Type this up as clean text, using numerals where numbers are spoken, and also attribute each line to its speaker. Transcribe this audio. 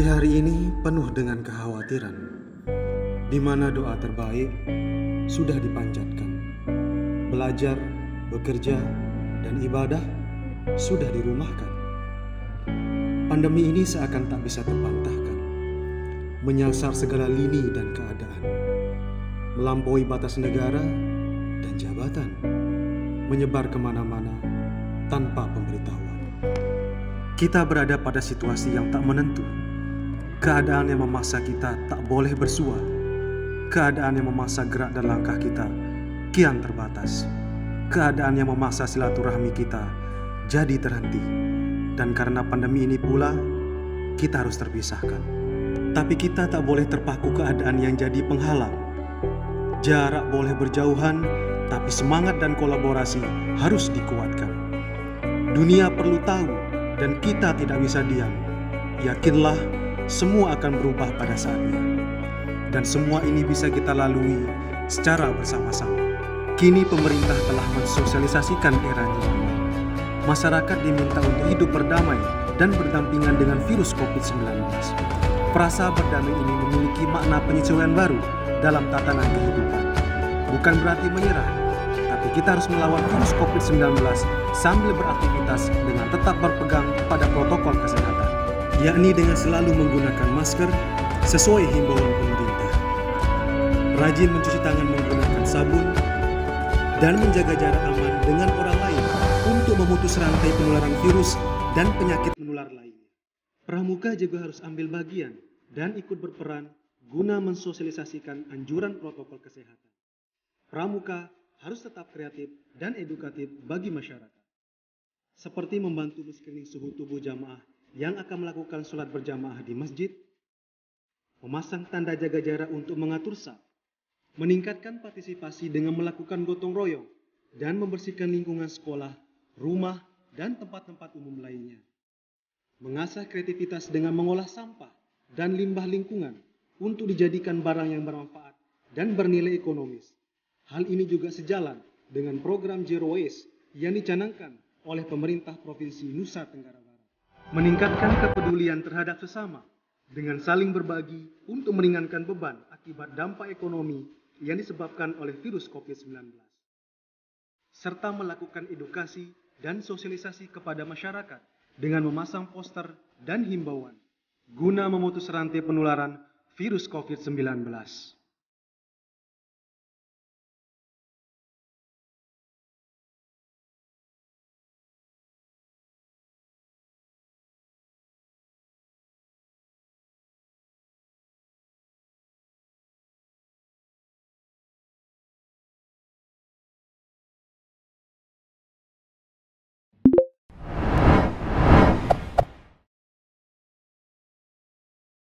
Speaker 1: Hari-hari ini penuh dengan kekhawatiran, di mana doa terbaik sudah dipanjatkan. Belajar, bekerja, dan ibadah sudah dirumahkan. Pandemi ini seakan tak bisa terbantahkan, menyasar segala lini dan keadaan, melampaui batas negara dan jabatan, menyebar kemana-mana tanpa pemberitahuan. Kita berada pada situasi yang tak menentu. Keadaan yang memaksa kita tak boleh bersua. Keadaan yang memaksa gerak dan langkah kita kian terbatas. Keadaan yang memaksa silaturahmi kita jadi terhenti. Dan karena pandemi ini pula, kita harus terpisahkan. Tapi kita tak boleh terpaku keadaan yang jadi penghalang. Jarak boleh berjauhan, tapi semangat dan kolaborasi harus dikuatkan. Dunia perlu tahu dan kita tidak bisa diam. Yakinlah, semua akan berubah pada saatnya. Dan semua ini bisa kita lalui secara bersama-sama. Kini pemerintah telah mensosialisasikan era new normal. Masyarakat diminta untuk hidup berdamai dan berdampingan dengan virus COVID-19. Frasa berdamai ini memiliki makna penyesuaian baru dalam tatanan kehidupan. Bukan berarti menyerah, tapi kita harus melawan virus COVID-19 sambil beraktivitas dengan tetap berpegang pada protokol kesehatan, yakni dengan selalu menggunakan masker sesuai himbauan pemerintah, rajin mencuci tangan menggunakan sabun, dan menjaga jarak aman dengan orang lain untuk memutus rantai penularan virus dan penyakit menular lainnya. Pramuka juga harus ambil bagian dan ikut berperan guna mensosialisasikan anjuran protokol kesehatan. Pramuka harus tetap kreatif dan edukatif bagi masyarakat, seperti membantu men-screening suhu tubuh jamaah yang akan melakukan sholat berjamaah di masjid, memasang tanda jaga jarak untuk mengatur saf, meningkatkan partisipasi dengan melakukan gotong royong, dan membersihkan lingkungan sekolah, rumah, dan tempat-tempat umum lainnya. Mengasah kreativitas dengan mengolah sampah dan limbah lingkungan untuk dijadikan barang yang bermanfaat dan bernilai ekonomis. Hal ini juga sejalan dengan program Zero Waste yang dicanangkan oleh pemerintah Provinsi Nusa Tenggara Barat. Meningkatkan kepedulian terhadap sesama dengan saling berbagi untuk meringankan beban akibat dampak ekonomi yang disebabkan oleh virus COVID-19. Serta melakukan edukasi dan sosialisasi kepada masyarakat dengan memasang poster dan himbauan guna memutus rantai penularan virus COVID-19.